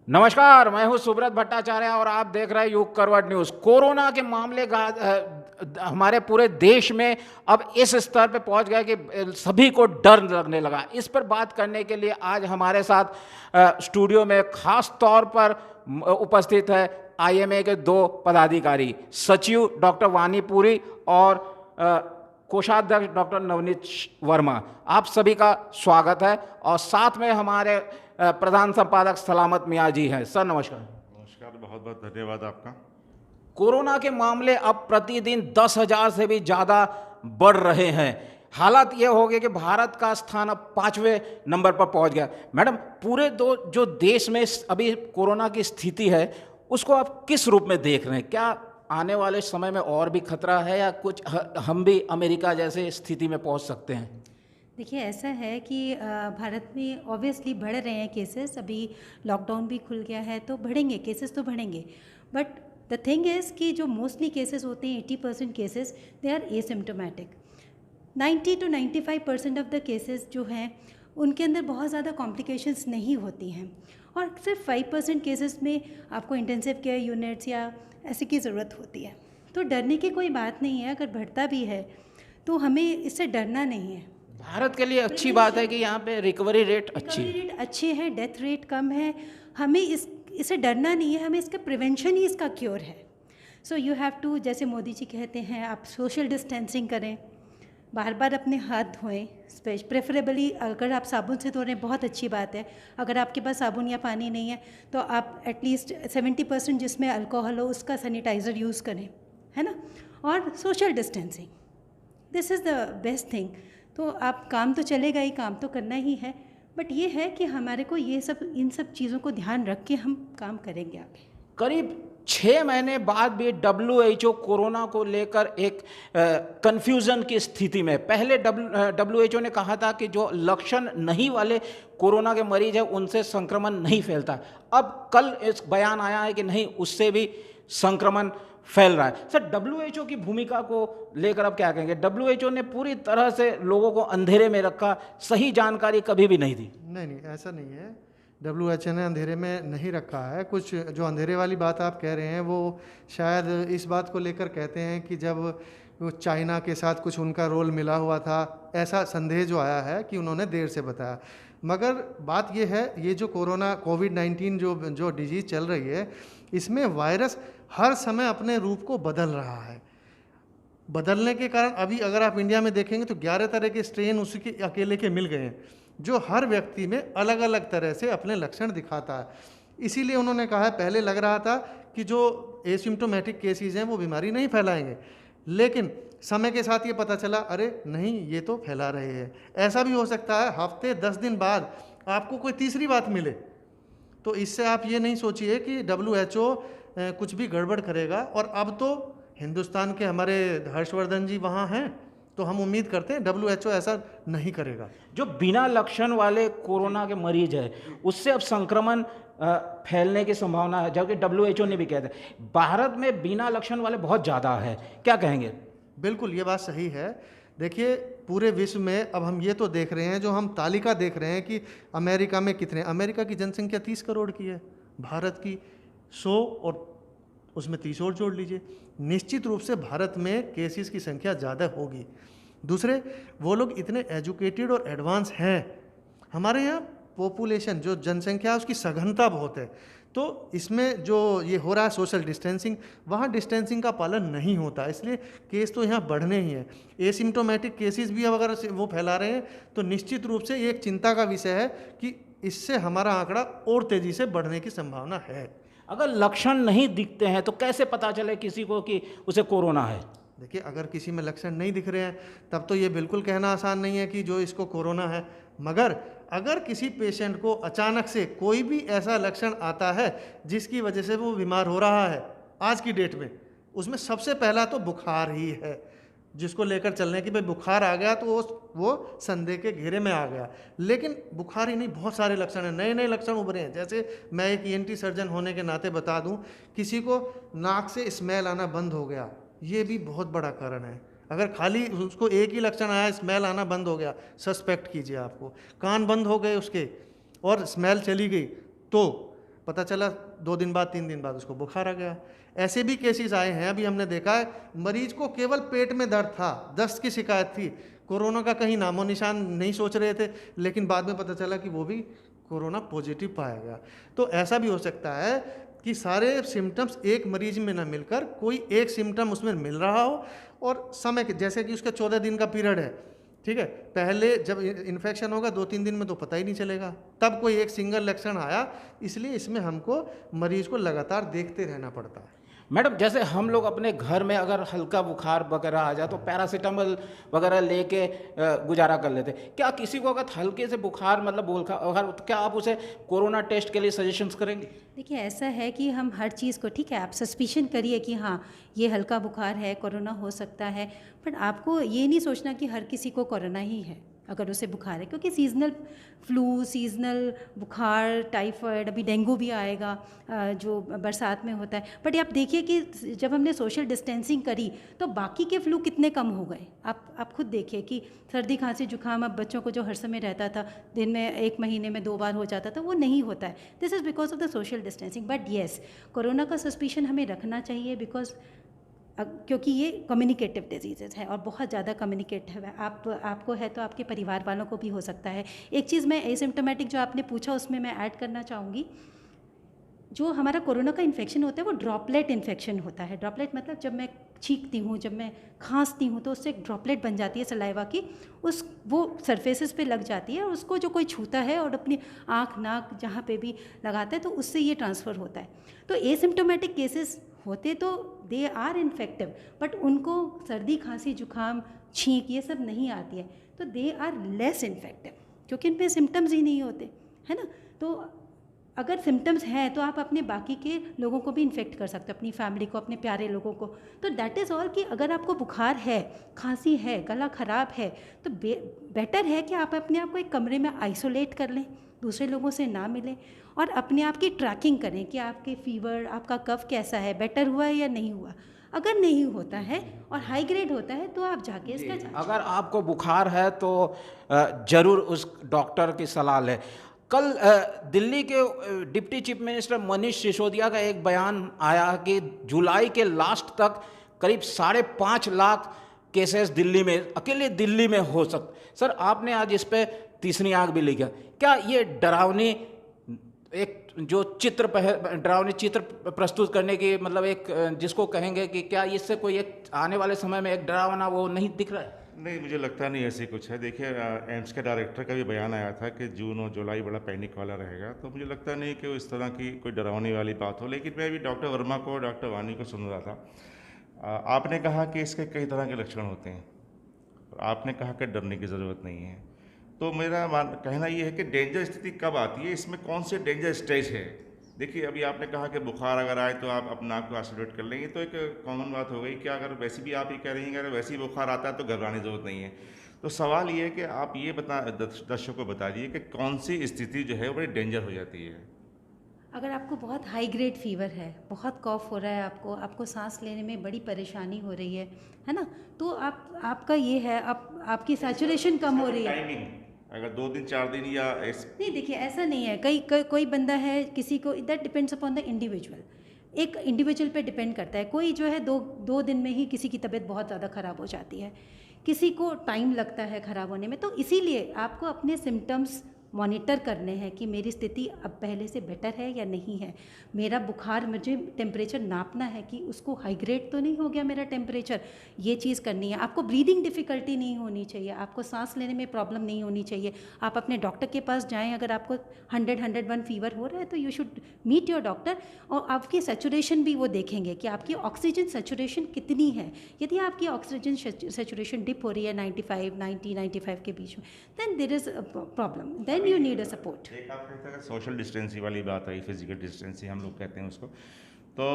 नमस्कार, मैं हूं सुब्रत भट्टाचार्य और आप देख रहे हैं युग करवट न्यूज़। कोरोना के मामले हमारे पूरे देश में अब इस स्तर पे पहुंच गया कि सभी को डर लगने लगा। इस पर बात करने के लिए आज हमारे साथ स्टूडियो में खास तौर पर उपस्थित है आईएमए के दो पदाधिकारी, सचिव डॉक्टर वानी पुरी और कोषाध्यक्ष डॉक्टर नवनीत वर्मा। आप सभी का स्वागत है। और साथ में हमारे प्रधान संपादक सलामत मियाँ जी हैं। सर नमस्कार। नमस्कार, बहुत बहुत धन्यवाद आपका। कोरोना के मामले अब प्रतिदिन 10,000 से भी ज़्यादा बढ़ रहे हैं। हालात ये हो गए कि भारत का स्थान अब 5वें नंबर पर पहुंच गया। मैडम, पूरे जो देश में अभी कोरोना की स्थिति है उसको आप किस रूप में देख रहे हैं? क्या आने वाले समय में और भी खतरा है या कुछ हम भी अमेरिका जैसे स्थिति में पहुंच सकते हैं? देखिए, ऐसा है कि भारत में ऑब्वियसली बढ़ रहे हैं केसेस। अभी लॉकडाउन भी खुल गया है तो बढ़ेंगे केसेस, तो बढ़ेंगे। बट द थिंग इज़ कि जो मोस्टली केसेस होते हैं 80% cases they are asymptomatic. 90 to 95% of the cases जो हैं उनके अंदर बहुत ज़्यादा कॉम्प्लिकेशंस नहीं होती हैं, और सिर्फ 5% केसेस में आपको इंटेंसिव केयर यूनिट्स या ऐसे की ज़रूरत होती है। तो डरने की कोई बात नहीं है। अगर बढ़ता भी है तो हमें इससे डरना नहीं है। भारत के लिए अच्छी बात है कि यहाँ पे रिकवरी रेट अच्छी है। रिकवरी रेट अच्छे हैं, डेथ रेट कम है। हमें इससे डरना नहीं है, हमें इसका प्रिवेंशन ही इसका क्योर है। सो यू हैव टू, जैसे मोदी जी कहते हैं, आप सोशल डिस्टेंसिंग करें, बार बार अपने हाथ धोएं। प्रेफरेबली अगर आप साबुन से धो रहे हैं बहुत अच्छी बात है। अगर आपके पास साबुन या पानी नहीं है तो आप एटलीस्ट 70% जिसमें अल्कोहल हो उसका सैनिटाइज़र यूज़ करें, है ना। और social distancing, this is the best thing. तो आप काम तो चलेगा ही, काम तो करना ही है, बट ये है कि हमारे को इन सब चीज़ों को ध्यान रख के हम काम करेंगे आगे। करीब 6 महीने बाद भी WHO कोरोना को लेकर एक कंफ्यूजन की स्थिति में। पहले WHO ने कहा था कि जो लक्षण नहीं वाले कोरोना के मरीज हैं उनसे संक्रमण नहीं फैलता। अब कल इस बयान आया है कि नहीं, उससे भी संक्रमण फैल रहा है। सर, WHO की भूमिका को लेकर अब क्या कहेंगे? WHO ने पूरी तरह से लोगों को अंधेरे में रखा, सही जानकारी कभी भी नहीं दी। नहीं, ऐसा नहीं है। WHO ने अंधेरे में नहीं रखा है। कुछ जो अंधेरे वाली बात आप कह रहे हैं वो शायद इस बात को लेकर कहते हैं कि जब वो चाइना के साथ कुछ उनका रोल मिला हुआ था, ऐसा संदेह जो आया है कि उन्होंने देर से बताया। मगर बात ये है, ये जो कोविड-19 जो डिजीज़ चल रही है, इसमें वायरस हर समय अपने रूप को बदल रहा है। बदलने के कारण अभी अगर आप इंडिया में देखेंगे तो 11 तरह के स्ट्रेन उसी के अकेले के मिल गए हैं, जो हर व्यक्ति में अलग अलग तरह से अपने लक्षण दिखाता है। इसीलिए उन्होंने कहा है, पहले लग रहा था कि जो एसिम्प्टोमेटिक केसेस हैं वो बीमारी नहीं फैलाएंगे, लेकिन समय के साथ ये पता चला, अरे नहीं, ये तो फैला रहे हैं। ऐसा भी हो सकता है हफ्ते 10 दिन बाद आपको कोई तीसरी बात मिले। तो इससे आप ये नहीं सोचिए कि WHO कुछ भी गड़बड़ करेगा। और अब तो हिंदुस्तान के हमारे हर्षवर्धन जी वहाँ हैं, तो हम उम्मीद करते हैं WHO ऐसा नहीं करेगा। जो बिना लक्षण वाले कोरोना के मरीज है उससे अब संक्रमण फैलने की संभावना है, जबकि WHO ने भी कहा था भारत में बिना लक्षण वाले बहुत ज़्यादा है। क्या कहेंगे? बिल्कुल, ये बात सही है। देखिए, पूरे विश्व में अब हम ये तो देख रहे हैं, जो हम तालिका देख रहे हैं कि अमेरिका में कितने, अमेरिका की जनसंख्या 30 करोड़ की है, भारत की 100, और उसमें 30 और जोड़ लीजिए। निश्चित रूप से भारत में केसेस की संख्या ज़्यादा होगी। दूसरे, वो लोग इतने एजुकेटेड और एडवांस हैं। हमारे यहाँ पॉपुलेशन, जो जनसंख्या है उसकी सघनता बहुत है, तो इसमें जो ये हो रहा है सोशल डिस्टेंसिंग, वहाँ डिस्टेंसिंग का पालन नहीं होता, इसलिए केस तो यहाँ बढ़ने ही हैं। एसिम्प्टोमेटिक केसेस भी अब अगर वो फैला रहे हैं तो निश्चित रूप से ये एक चिंता का विषय है कि इससे हमारा आंकड़ा और तेज़ी से बढ़ने की संभावना है। अगर लक्षण नहीं दिखते हैं तो कैसे पता चले किसी को कि उसे कोरोना है? देखिए, अगर किसी में लक्षण नहीं दिख रहे हैं तब तो ये बिल्कुल कहना आसान नहीं है कि जो इसको कोरोना है। मगर अगर किसी पेशेंट को अचानक से कोई भी ऐसा लक्षण आता है जिसकी वजह से वो बीमार हो रहा है आज की डेट में, उसमें सबसे पहला तो बुखार ही है, जिसको लेकर चलने की भाई बुखार आ गया तो वो संदेह के घेरे में आ गया। लेकिन बुखार ही नहीं, बहुत सारे लक्षण हैं, नए नए लक्षण उभरे हैं। जैसे मैं एक ENT सर्जन होने के नाते बता दूं, किसी को नाक से स्मेल आना बंद हो गया, ये भी बहुत बड़ा कारण है। अगर खाली उसको एक ही लक्षण आया, स्मेल आना बंद हो गया, सस्पेक्ट कीजिए। आपको कान बंद हो गए उसके और स्मेल चली गई तो पता चला 2 दिन बाद 3 दिन बाद उसको बुखार आ गया। ऐसे भी केसेस आए हैं, अभी हमने देखा है, मरीज को केवल पेट में दर्द था, दस्त की शिकायत थी, कोरोना का कहीं नामो निशान नहीं सोच रहे थे, लेकिन बाद में पता चला कि वो भी कोरोना पॉजिटिव पाया गया। तो ऐसा भी हो सकता है कि सारे सिम्टम्स एक मरीज में ना मिलकर कोई एक सिम्टम उसमें मिल रहा हो, और समय के जैसे कि उसका 14 दिन का पीरियड है, ठीक है, पहले जब इन्फेक्शन होगा 2-3 दिन में तो पता ही नहीं चलेगा, तब कोई एक सिंगल लक्षण आया, इसलिए इसमें हमको मरीज को लगातार देखते रहना पड़ता है। मैडम, जैसे हम लोग अपने घर में अगर हल्का बुखार वगैरह आ जाए तो पैरासीटामोल वगैरह लेके गुजारा कर लेते, क्या किसी को अगर हल्के से बुखार मतलब बुखार, क्या आप उसे कोरोना टेस्ट के लिए सजेशंस करेंगे? देखिए, ऐसा है कि हम हर चीज़ को, ठीक है, आप सस्पिशन करिए कि हाँ ये हल्का बुखार है, कोरोना हो सकता है, बट आपको ये नहीं सोचना कि हर किसी को कोरोना ही है अगर उसे बुखार है, क्योंकि सीजनल फ्लू, सीजनल बुखार, टाइफाइड, अभी डेंगू भी आएगा जो बरसात में होता है। बट आप देखिए कि जब हमने सोशल डिस्टेंसिंग करी तो बाकी के फ्लू कितने कम हो गए। आप खुद देखिए कि सर्दी खांसी जुकाम अब बच्चों को जो हर समय रहता था, दिन में 1 महीने में 2 बार हो जाता था, वो नहीं होता है। This is because of the social distancing. But yes, corona का सस्पिशन हमें रखना चाहिए, बिकॉज क्योंकि ये कम्युनिकेटिव डिजीज़ है और बहुत ज़्यादा कम्युनिकेटिव है। आपको है तो आपके परिवार वालों को भी हो सकता है। एक चीज़ मैं एसिम्प्टोमेटिक जो आपने पूछा उसमें मैं ऐड करना चाहूँगी, जो हमारा कोरोना का इन्फेक्शन होता है वो ड्रॉपलेट इन्फेक्शन होता है। ड्रॉपलेट मतलब जब मैं छींकती हूँ, जब मैं खांसती हूँ तो उससे एक ड्रॉपलेट बन जाती है सलाइवा की, वो सरफेसेस पे लग जाती है और उसको जो कोई छूता है और अपनी आँख, नाक जहाँ पे भी लगाता है तो उससे ये ट्रांसफ़र होता है। तो एसिम्प्टोमेटिक केसेस होते तो दे आर इन्फेक्टिव, बट उनको सर्दी खांसी जुकाम छींक ये सब नहीं आती है, तो दे आर लेस इन्फेक्टिव क्योंकि इन पे सिम्टम्स ही नहीं होते, है ना। तो अगर सिम्टम्स हैं तो आप अपने बाकी के लोगों को भी इन्फेक्ट कर सकते हो, अपनी फैमिली को, अपने प्यारे लोगों को। तो दैट इज़ ऑल कि अगर आपको बुखार है, खांसी है, गला ख़राब है, तो बेटर है कि आप अपने आप को एक कमरे में आइसोलेट कर लें, दूसरे लोगों से ना मिलें और अपने आप की ट्रैकिंग करें कि आपके फीवर, आपका कफ कैसा है, बेटर हुआ है या नहीं हुआ। अगर नहीं होता है और हाई ग्रेड होता है तो आप जाके इसका जांच। अगर आपको बुखार है तो ज़रूर उस डॉक्टर की सलाह लें। कल दिल्ली के deputy chief minister Manish Sisodia का एक बयान आया कि जुलाई के लास्ट तक करीब 5.5 लाख केसेस दिल्ली में, अकेले दिल्ली में हो सकते। सर, आपने आज इस पे तीसरी आंख भी लिखा, क्या ये डरावनी एक जो डरावनी चित्र प्रस्तुत करने की मतलब एक जिसको कहेंगे कि क्या इससे कोई एक आने वाले समय में एक डरावना वो नहीं दिख रहा है? नहीं, मुझे लगता नहीं ऐसी कुछ है। देखिए, एम्स के डायरेक्टर का भी बयान आया था कि जून और जुलाई बड़ा पैनिक वाला रहेगा, तो मुझे लगता नहीं कि इस तरह की कोई डरावनी वाली बात हो। लेकिन मैं भी डॉक्टर वर्मा को, डॉक्टर वानी को सुन रहा था। आपने कहा कि इसके कई तरह के लक्षण होते हैं, आपने कहा कि डरने की ज़रूरत नहीं है। तो मेरा कहना ये है कि डेंजर स्थिति कब आती है, इसमें कौन से डेंजर स्टेज है। देखिए, अभी आपने कहा कि बुखार अगर आए तो आप अपना आप को आइसोलेट कर लेंगे, तो एक कॉमन बात हो गई कि अगर वैसे भी आप ये कह रही हैं कि अगर वैसे ही बुखार आता है तो घबराने की ज़रूरत नहीं है। तो सवाल ये है कि आप ये दर्शकों को बता दीजिए कि कौन सी स्थिति जो है वो बड़ी डेंजर हो जाती है। अगर आपको बहुत हाई ग्रेड फीवर है, बहुत कॉफ हो रहा है, आपको सांस लेने में बड़ी परेशानी हो रही है ना, तो आपका ये है, आपकी सैचुरेशन कम हो रही है। टाइमिंग अगर 2 दिन 4 दिन या नहीं, देखिए ऐसा नहीं है। कोई बंदा है, किसी को that depends upon the individual, एक इंडिविजुअल पे डिपेंड करता है। कोई जो है दो दिन में ही किसी की तबीयत बहुत ज़्यादा ख़राब हो जाती है, किसी को टाइम लगता है ख़राब होने में। तो इसीलिए आपको अपने सिम्टम्स मॉनिटर करने हैं कि मेरी स्थिति अब पहले से बेटर है या नहीं है। मेरा बुखार, मुझे टेम्परेचर नापना है कि उसको हाई ग्रेड तो नहीं हो गया मेरा टेम्परेचर, ये चीज़ करनी है। आपको ब्रीदिंग डिफ़िकल्टी नहीं होनी चाहिए, आपको सांस लेने में प्रॉब्लम नहीं होनी चाहिए। आप अपने डॉक्टर के पास जाएं, अगर आपको 100-101 फीवर हो रहा है तो you should meet your doctor, और आपकी सैचुरेशन भी वो देखेंगे कि आपकी ऑक्सीजन सैचुरेशन कितनी है। यदि आपकी ऑक्सीजन सैचुरेशन डिप हो रही है 95 के बीच में, then there is a problem, then you need a support. एक आप कहते हैं सोशल डिस्टेंसिंग वाली बात आई, फिजिकल डिस्टेंसिंग हम लोग कहते हैं उसको। तो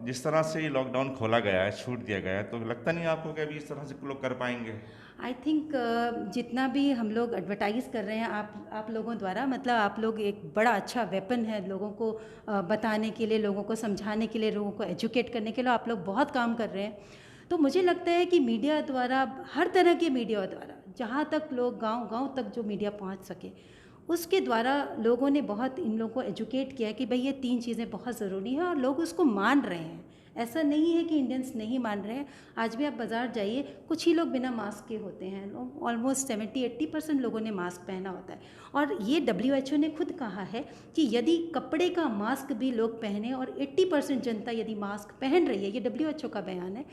जिस तरह से ये लॉकडाउन खोला गया है, छूट दिया गया है, तो लगता नहीं आपको कि अभी इस तरह से लोग कर पाएंगे? आई थिंक जितना भी हम लोग एडवर्टाइज़ कर रहे हैं आप लोगों द्वारा, मतलब आप लोग एक बड़ा अच्छा वेपन है लोगों को बताने के लिए, लोगों को समझाने के लिए, लोगों को एजुकेट करने के लिए आप लोग बहुत काम कर रहे हैं। तो मुझे लगता है कि मीडिया द्वारा, हर तरह के मीडिया द्वारा, जहाँ तक लोग गांव तक जो मीडिया पहुँच सके उसके द्वारा लोगों ने बहुत इन लोगों को एजुकेट किया कि भाई ये 3 चीज़ें बहुत ज़रूरी हैं और लोग उसको मान रहे हैं। ऐसा नहीं है कि इंडियंस नहीं मान रहे हैं। आज भी आप बाज़ार जाइए, कुछ ही लोग बिना मास्क के होते हैं, ऑलमोस्ट 70-80% लोगों ने मास्क पहना होता है। और ये WHO ने खुद कहा है कि यदि कपड़े का मास्क भी लोग पहने और 80% जनता यदि मास्क पहन रही है, ये WHO का बयान है,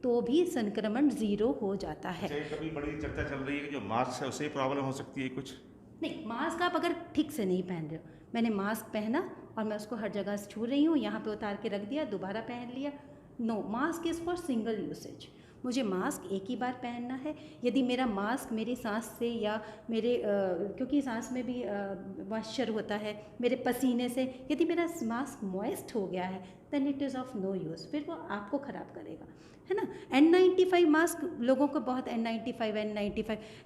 तो भी संक्रमण 0 हो जाता है। कभी बड़ी चर्चा चल रही है कि जो मास्क है उससे प्रॉब्लम हो सकती है कुछ? नहीं, मास्क आप अगर ठीक से नहीं पहन रहे हो, मैंने मास्क पहना और मैं उसको हर जगह छू रही हूँ, यहाँ पे उतार के रख दिया, दोबारा पहन लिया, no, mask is for single usage. मुझे मास्क एक ही बार पहनना है। यदि मेरा मास्क मेरी सांस से या मेरे क्योंकि सांस में भी मॉइस्चर होता है, मेरे पसीने से यदि मेरा मास्क मॉइस्ट हो गया है, then it is of no use, फिर वो आपको ख़राब करेगा, है ना। N95 मास्क लोगों को बहुत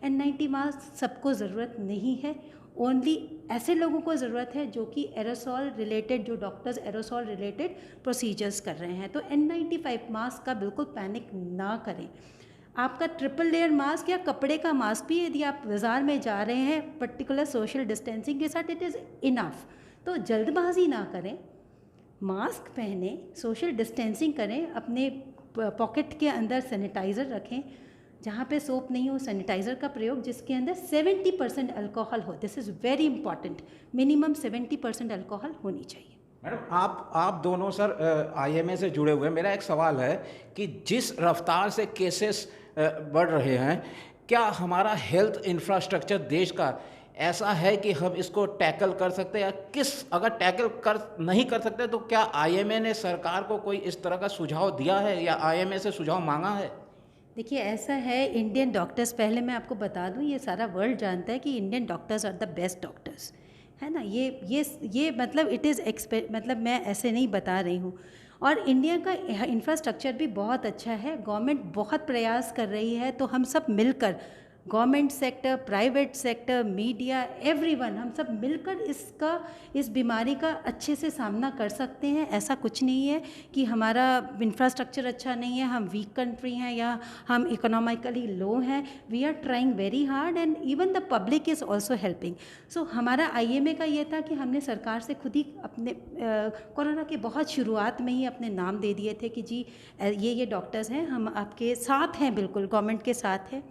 N90 मास्क सबको ज़रूरत नहीं है। ओनली ऐसे लोगों को ज़रूरत है जो कि एरोसॉल रिलेटेड, जो डॉक्टर्स एरोसॉल रिलेटेड प्रोसीजर्स कर रहे हैं। तो N95 मास्क का बिल्कुल पैनिक ना करें। आपका ट्रिपल लेयर मास्क या कपड़े का मास्क भी यदि आप बाज़ार में जा रहे हैं पर्टिकुलर सोशल डिस्टेंसिंग के साथ, इट इज़ इनफ। तो जल्दबाजी ना करें, मास्क पहने, सोशल डिस्टेंसिंग करें, अपने पॉकेट के अंदर सैनिटाइज़र रखें, जहाँ पे सोप नहीं हो सैनिटाइज़र का प्रयोग, जिसके अंदर 70% अल्कोहल हो। This is very important, minimum 70% alcohol होनी चाहिए। मैडम, आप दोनों सर IMA से जुड़े हुए, मेरा एक सवाल है कि जिस रफ्तार से केसेस बढ़ रहे हैं, क्या हमारा हेल्थ इंफ्रास्ट्रक्चर देश का ऐसा है कि हम इसको टैकल कर सकते हैं, या अगर टैकल नहीं कर सकते तो क्या IMA ने सरकार को कोई इस तरह का सुझाव दिया है या IMA से सुझाव मांगा है? देखिए, ऐसा है, इंडियन डॉक्टर्स, पहले मैं आपको बता दूं, ये सारा वर्ल्ड जानता है कि Indian doctors are the best doctors, है ना। ये मतलब इट इज़ मतलब मैं ऐसे नहीं बता रही हूँ। और इंडिया का इंफ्रास्ट्रक्चर भी बहुत अच्छा है, गवर्नमेंट बहुत प्रयास कर रही है। तो हम सब मिलकर, government sector, private sector, media, everyone, हम सब मिलकर इस बीमारी का अच्छे से सामना कर सकते हैं। ऐसा कुछ नहीं है कि हमारा इंफ्रास्ट्रक्चर अच्छा नहीं है, हम वीक कंट्री हैं या हम इकोनॉमिकली लो हैं। We are trying very hard and even the public is also helping. So हमारा IMA का ये था कि हमने सरकार से खुद ही अपने कोरोना के बहुत शुरुआत में ही अपने नाम दे दिए थे कि जी ये डॉक्टर्स हैं, हम आपके साथ हैं, बिल्कुल गवर्नमेंट के साथ हैं।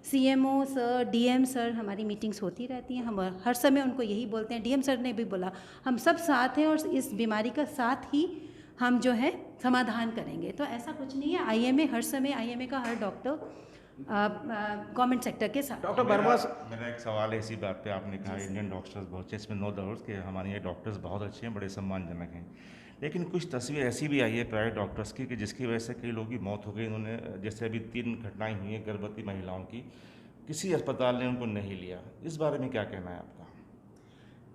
CMO सर, DM सर, हमारी मीटिंग्स होती रहती हैं, हम हर समय उनको यही बोलते हैं। DM सर ने भी बोला हम सब साथ हैं और इस बीमारी का साथ ही हम जो है समाधान करेंगे। तो ऐसा कुछ नहीं है, IMA हर समय, IMA का हर डॉक्टर गवर्नमेंट सेक्टर के साथ। डॉक्टर वर्मा, मेरा एक सवाल है इसी बात पे, आपने कहा इंडियन डॉक्टर्स बहुत अच्छे, इसमें नो डाउट कि हमारे ये डॉक्टर्स बहुत अच्छे हैं, बड़े सम्मानजनक हैं। लेकिन कुछ तस्वीर ऐसी भी आई है प्राइवेट डॉक्टर्स की कि जिसकी वजह से कई लोगों की मौत हो गई। इन्होंने, जैसे अभी 3 घटनाएं हुई हैं गर्भवती महिलाओं की, किसी अस्पताल ने उनको नहीं लिया। इस बारे में क्या कहना है आपका?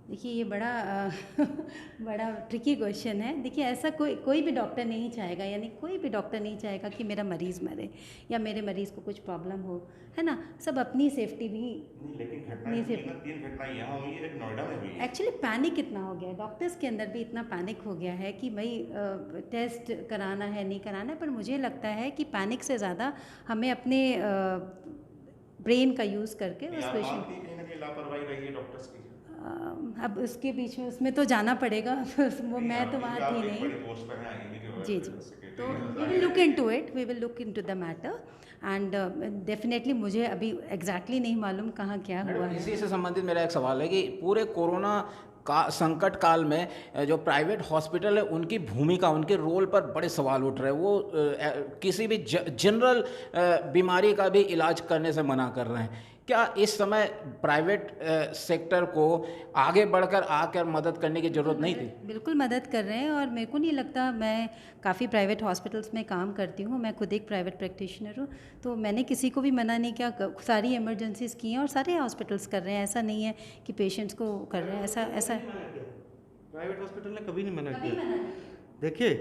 देखिए, ये बड़ा ट्रिकी क्वेश्चन है। देखिए, ऐसा कोई भी डॉक्टर नहीं चाहेगा, यानी कोई भी डॉक्टर नहीं चाहेगा कि मेरा मरीज़ मरे या मेरे मरीज़ को कुछ प्रॉब्लम हो, है ना। सब अपनी सेफ्टी भी लेकिन 3 घटनाएं यहाँ हुई है, एक नोएडा में हुई है। एक्चुअली पैनिक इतना हो गया, डॉक्टर्स के अंदर भी इतना पैनिक हो गया है कि भाई टेस्ट कराना है, नहीं कराना है। पर मुझे लगता है कि पैनिक से ज़्यादा हमें अपने ब्रेन का यूज़ करके उस पेशेंट, लापरवाही रही है डॉक्टर्स की। अब उसके बीच में उसमें तो जाना पड़ेगा, वो मैं तो वहाँ थी नहीं। जी, तो we will look into the matter and definitely मुझे अभी एग्जैक्टली नहीं मालूम कहाँ क्या हुआ है। इसी से संबंधित मेरा एक सवाल है कि पूरे कोरोना का संकट काल में जो प्राइवेट हॉस्पिटल है, उनकी भूमिका, उनके रोल पर बड़े सवाल उठ रहे हैं। वो किसी भी जनरल बीमारी का भी इलाज करने से मना कर रहे हैं। क्या इस समय प्राइवेट सेक्टर को आगे बढ़कर आकर मदद करने की ज़रूरत नहीं थी? बिल्कुल मदद कर रहे हैं, और मेरे को नहीं लगता, मैं काफ़ी प्राइवेट हॉस्पिटल्स में काम करती हूँ, मैं खुद एक प्राइवेट प्रैक्टिशनर हूँ, तो मैंने किसी को भी मना नहीं किया। सारी इमरजेंसीज की हैं और सारे हॉस्पिटल्स कर रहे हैं। ऐसा नहीं है कि पेशेंट्स को कर रहे हैं, ऐसा प्राइवेट हॉस्पिटल ने कभी नहीं मना किया। देखिए,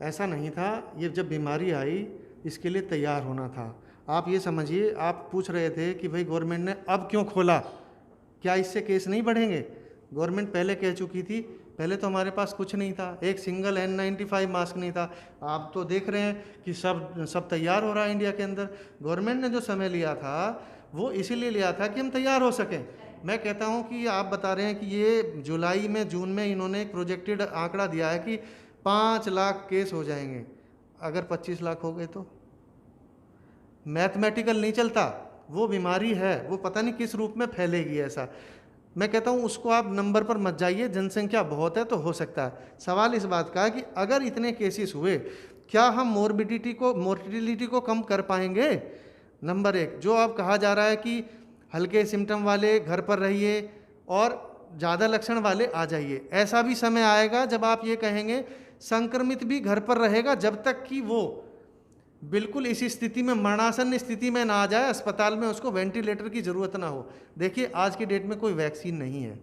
ऐसा नहीं था, ये जब बीमारी आई इसके लिए तैयार होना था। आप ये समझिए, आप पूछ रहे थे कि भाई गवर्नमेंट ने अब क्यों खोला, क्या इससे केस नहीं बढ़ेंगे? गवर्नमेंट पहले कह चुकी थी, पहले तो हमारे पास कुछ नहीं था, एक सिंगल N95 मास्क नहीं था। आप तो देख रहे हैं कि सब तैयार हो रहा है इंडिया के अंदर। गवर्नमेंट ने जो समय लिया था वो इसीलिए लिया था कि हम तैयार हो सकें। मैं कहता हूं कि आप बता रहे हैं कि ये जुलाई में जून में इन्होंने एक प्रोजेक्टेड आंकड़ा दिया है कि 5 लाख केस हो जाएंगे। अगर 25 लाख हो गए तो मैथमेटिकल नहीं चलता, वो बीमारी है, वो पता नहीं किस रूप में फैलेगी। ऐसा मैं कहता हूँ उसको आप नंबर पर मत जाइए, जनसंख्या बहुत है तो हो सकता है। सवाल इस बात का है कि अगर इतने केसेस हुए, क्या हम मोर्टिलिटी को कम कर पाएंगे? नंबर एक, जो अब कहा जा रहा है कि हल्के सिम्टम वाले घर पर रहिए और ज़्यादा लक्षण वाले आ जाइए, ऐसा भी समय आएगा जब आप ये कहेंगे संक्रमित भी घर पर रहेगा जब तक कि वो बिल्कुल इसी स्थिति में, मरणासन्न स्थिति में ना आ जाए, अस्पताल में उसको वेंटिलेटर की ज़रूरत ना हो। देखिए आज की डेट में कोई वैक्सीन नहीं है,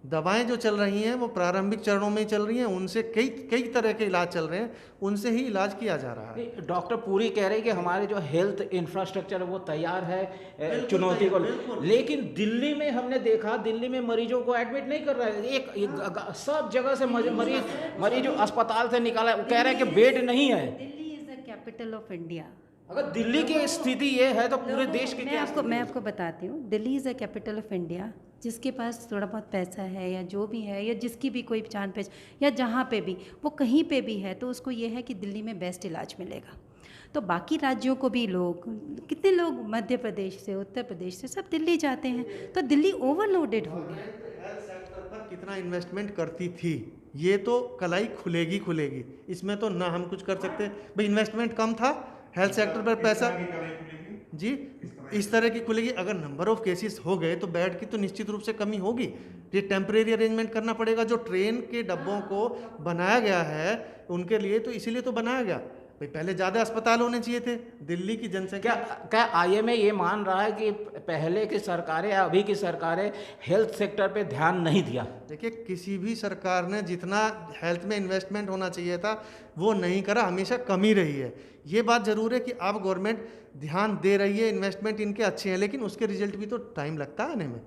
दवाएं जो चल रही हैं वो प्रारंभिक चरणों में ही चल रही हैं, उनसे कई तरह के इलाज चल रहे हैं, उनसे ही इलाज किया जा रहा है। डॉक्टर पूरी कह रहे हैं कि हमारे जो हेल्थ इंफ्रास्ट्रक्चर है वो तैयार है चुनौती को, लेकिन दिल्ली में हमने देखा, दिल्ली में मरीजों को एडमिट नहीं कर रहा है। एक सब जगह से मरीज अस्पताल से निकाला, वो कह रहे हैं कि बेड नहीं है। Delhi is the capital of India. अगर दिल्ली की स्थिति ये है तो पूरे देश की मैं आपको बताती हूँ, Delhi is the capital of India. जिसके पास थोड़ा बहुत पैसा है या जो भी है, या जिसकी भी कोई जान पहचान, या जहाँ पे भी वो कहीं पे भी है, तो उसको ये है कि दिल्ली में बेस्ट इलाज मिलेगा। तो बाकी राज्यों को भी लोग, कितने लोग मध्य प्रदेश से, उत्तर प्रदेश से, सब दिल्ली जाते हैं, तो दिल्ली ओवरलोडेड हो गया। हेल्थ सेक्टर पर कितना इन्वेस्टमेंट करती थी, ये तो कलाई खुलेगी, इसमें तो ना हम कुछ कर सकते भाई। इन्वेस्टमेंट कम था, हेल्थ सेक्टर पर पैसा जी इस तरह की खुलेगी। अगर नंबर ऑफ केसेस हो गए तो बेड की तो निश्चित रूप से कमी होगी। ये टेम्परेरी अरेंजमेंट करना पड़ेगा। जो ट्रेन के डब्बों को बनाया गया है उनके लिए, तो इसीलिए तो बनाया गया भाई, पहले ज़्यादा अस्पताल होने चाहिए थे। दिल्ली की जनसंख्या, क्या आईएमए ये मान रहा है कि पहले की सरकारें या अभी की सरकारें हेल्थ सेक्टर पे ध्यान नहीं दिया? देखिए किसी भी सरकार ने जितना हेल्थ में इन्वेस्टमेंट होना चाहिए था वो नहीं करा, हमेशा कमी रही है। ये बात ज़रूर है कि अब गवर्नमेंट ध्यान दे रही है, इन्वेस्टमेंट इनके अच्छे हैं, लेकिन उसके रिजल्ट भी तो टाइम लगता है आने में,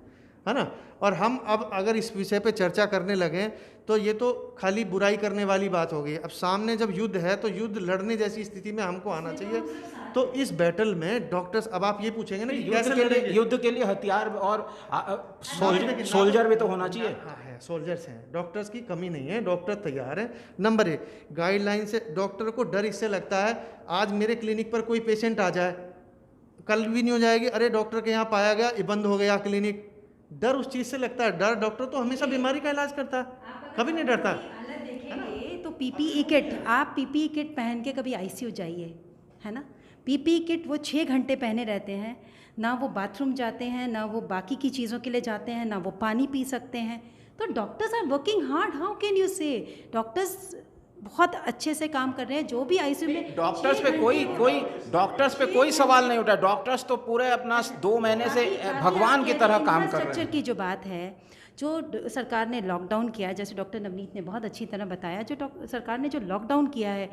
है ना। और हम अब अगर इस विषय पे चर्चा करने लगें तो ये तो खाली बुराई करने वाली बात हो गई। अब सामने जब युद्ध है तो युद्ध लड़ने जैसी स्थिति में हमको आना चाहिए। तो इस बैटल में डॉक्टर्स, अब आप ये पूछेंगे ना कि कैसे लड़ेंगे? युद्ध के लिए हथियार और सोल्जर भी तो होना चाहिए। हाँ है, सोल्जर्स हैं, डॉक्टर्स की कमी नहीं है, डॉक्टर तैयार हैं। नंबर एक, गाइडलाइन से डॉक्टर को डर इससे लगता है, आज मेरे क्लिनिक पर कोई पेशेंट आ जाए, कल भी नहीं हो जाएगी, अरे डॉक्टर के यहाँ पाया गया, ये बंद हो गया क्लिनिक। डर उस चीज़ से लगता है। डॉक्टर तो हमेशा बीमारी का इलाज करता है, कभी नहीं डरता। देखेंगे तो पीपीई किट, आप पीपीई किट पहन के कभी आईसीयू जाइए, है ना। पीपीई किट वो 6 घंटे पहने रहते हैं, ना वो बाथरूम जाते हैं, ना वो बाकी की चीज़ों के लिए जाते हैं, ना वो पानी पी सकते हैं। तो doctors are working hard, how can you say? Doctors बहुत अच्छे से काम कर रहे हैं। जो भी आईसीयू में डॉक्टर्स पे कोई सवाल नहीं उठा। डॉक्टर्स तो पूरे अपना 2 महीने से भगवान की तरह काम कर रहे हैं। इंफ्रास्ट्रक्चर की जो बात है, जो सरकार ने लॉकडाउन किया, जैसे डॉक्टर नवनीत ने बहुत अच्छी तरह बताया, जो सरकार ने जो लॉकडाउन किया है,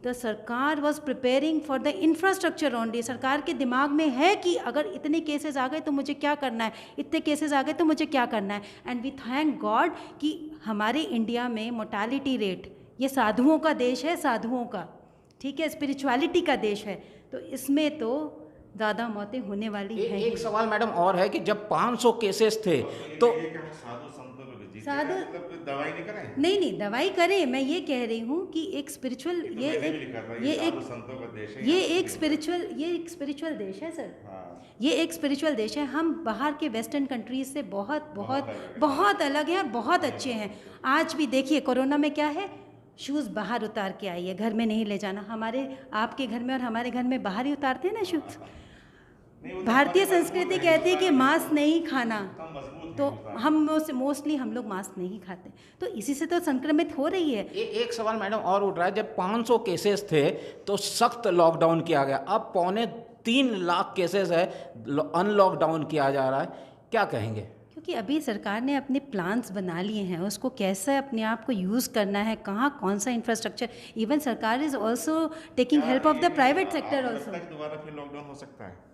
द सरकार was preparing for the infrastructure only. सरकार के दिमाग में है कि अगर इतने केसेस आ गए तो मुझे क्या करना है, इतने केसेस आ गए तो मुझे क्या करना है। एंड वी थैंक गॉड कि हमारे इंडिया में मोर्टालिटी रेट, ये साधुओं का देश है, साधुओं का, ठीक है, स्पिरिचुअलिटी का देश है, तो इसमें तो ज़्यादा मौतें होने वाली हैं। एक सवाल मैडम और है कि जब 500 केसेस थे तो साधु दवाई नहीं करें? नहीं दवाई करें। मैं ये कह रही हूँ कि एक स्पिरिचुअल, ये एक स्पिरिचुअल देश है सर। ये एक स्पिरिचुअल देश है। हम बाहर के वेस्टर्न कंट्रीज से बहुत अलग हैं, बहुत अच्छे हैं। आज भी देखिए कोरोना में क्या है, शूज़ बाहर उतार के आइए, घर में नहीं ले जाना। हमारे आपके घर में और हमारे घर में बाहर ही उतारते हैं ना शूज़। भारतीय संस्कृति कहती है कि मांस नहीं खाना, तो हम मोस्टली हम लोग मांस नहीं खाते, तो इसी से तो संक्रमित हो रही है। एक सवाल मैडम और उठ रहा है, जब 500 केसेस थे तो सख्त लॉकडाउन किया गया, अब 2.25 लाख केसेस है, अनलॉकडाउन किया जा रहा है, क्या कहेंगे? क्योंकि अभी सरकार ने अपने प्लान्स बना लिए हैं, उसको कैसे अपने आप को यूज़ करना है, कहाँ कौन सा इंफ्रास्ट्रक्चर। इवन सरकार is also taking help of the private sector also. दोबारा फिर लॉकडाउन हो सकता है?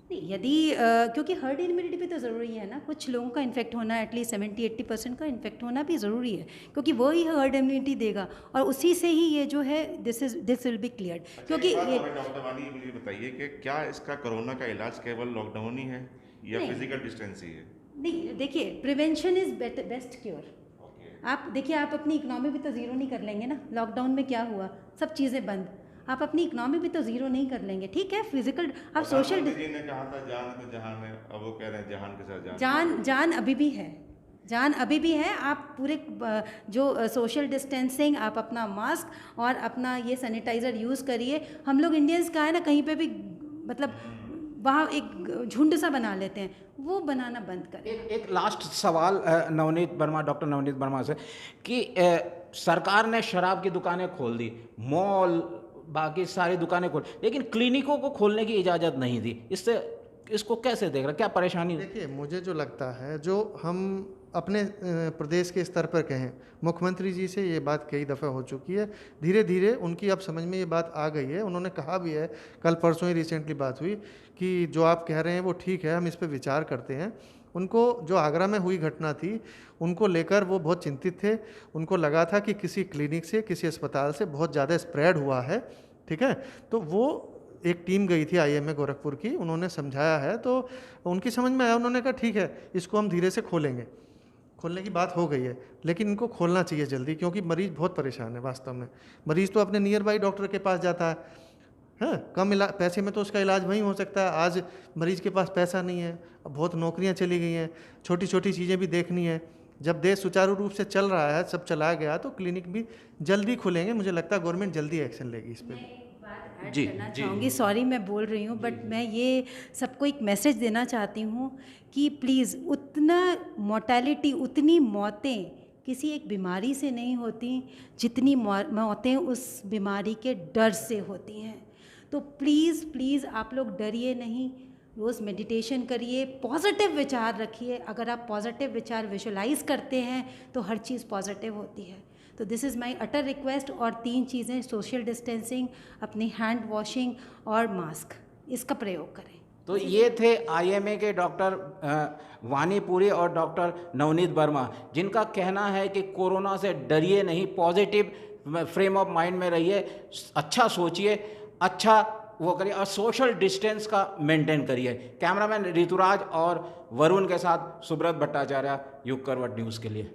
यदि क्योंकि हर्ड इम्यूनिटी भी तो ज़रूरी है ना। कुछ लोगों का इन्फेक्ट होना, एटलीस्ट 70-80% का इन्फेक्ट होना भी ज़रूरी है, क्योंकि वो ही हर्ड इम्यूनिटी देगा और उसी से ही ये जो है दिस विल बी क्लियर्ड। क्योंकि ये डॉक्टर वानी मुझे बताइए कि क्या इसका कोरोना का इलाज केवल लॉकडाउन ही है या फिजिकल डिस्टेंस ही है? नहीं, देखिए प्रिवेंशन इज़ बेस्ट क्योर। आप देखिए, आप अपनी इकनॉमी भी तो ज़ीरो नहीं कर लेंगे ना। लॉकडाउन में क्या हुआ, सब चीज़ें बंद, आप अपनी इकनॉमी भी तो ज़ीरो नहीं कर लेंगे। ठीक है, फिजिकल आप सोशल प्रधानमंत्री जी ने कहा था जान है तो जहान है, अब वो कह रहे हैं जहान के साथ जान अभी भी है, जान अभी भी है। आप पूरे जो सोशल डिस्टेंसिंग, आप अपना मास्क और अपना ये सैनिटाइज़र यूज़ करिए। हम लोग इंडियंस का है ना, कहीं पे भी मतलब वहाँ एक झुंड सा बना लेते हैं, वो बनाना बंद करें। एक लास्ट सवाल नवनीत वर्मा, डॉक्टर नवनीत वर्मा से, कि सरकार ने शराब की दुकानें खोल दी, मॉल बाकी सारी दुकानें खोल, लेकिन क्लिनिकों को खोलने की इजाज़त नहीं दी। इसको कैसे देख रहे, क्या परेशानी? देखिए, मुझे जो लगता है, जो हम अपने प्रदेश के स्तर पर कहें, मुख्यमंत्री जी से ये बात कई दफ़ा हो चुकी है, धीरे धीरे उनकी अब समझ में ये बात आ गई है। उन्होंने कहा भी है, कल परसों ही रिसेंटली बात हुई, कि जो आप कह रहे हैं वो ठीक है, हम इस पर विचार करते हैं। उनको जो आगरा में हुई घटना थी, उनको लेकर वो बहुत चिंतित थे। उनको लगा था कि किसी क्लिनिक से, किसी अस्पताल से बहुत ज़्यादा स्प्रेड हुआ है। ठीक है, तो वो एक टीम गई थी IMA गोरखपुर की, उन्होंने समझाया है, तो उनकी समझ में आया। उन्होंने कहा ठीक है, इसको हम धीरे से खोलेंगे। खोलने की बात हो गई है, लेकिन इनको खोलना चाहिए जल्दी, क्योंकि मरीज़ बहुत परेशान है। वास्तव में मरीज़ तो अपने नियर बाई डॉक्टर के पास जाता है, कम पैसे में तो उसका इलाज वहीं हो सकता है। आज मरीज़ के पास पैसा नहीं है, अब बहुत नौकरियां चली गई हैं, छोटी छोटी चीज़ें भी देखनी है। जब देश सुचारू रूप से चल रहा है, सब चलाया गया, तो क्लिनिक भी जल्दी खुलेंगे। मुझे लगता है गवर्नमेंट जल्दी एक्शन लेगी इस पर। जी करना चाहूँगी, सॉरी मैं बोल रही हूँ, बट मैं ये सबको एक मैसेज देना चाहती हूँ कि प्लीज़, उतना मोर्टेलिटी, उतनी मौतें किसी एक बीमारी से नहीं होती जितनी मौतें उस बीमारी के डर से होती हैं। तो प्लीज़ प्लीज़ आप लोग डरिए नहीं, रोज़ मेडिटेशन करिए, पॉजिटिव विचार रखिए। अगर आप पॉजिटिव विचार विजुलाइज़ करते हैं तो हर चीज़ पॉजिटिव होती है। तो this is my utter request. और 3 चीज़ें, सोशल डिस्टेंसिंग, अपनी हैंड वॉशिंग और मास्क, इसका प्रयोग करें। तो ये थे IMA के डॉक्टर वानीपुरी और डॉक्टर नवनीत वर्मा, जिनका कहना है कि कोरोना से डरिए नहीं, पॉजिटिव फ्रेम ऑफ माइंड में रहिए, अच्छा सोचिए, अच्छा वो करिए और सोशल डिस्टेंस का मेंटेन करिए। कैमरामैन ऋतुराज और वरुण के साथ सुब्रत भट्टाचार्य, युग करवट न्यूज़ के लिए।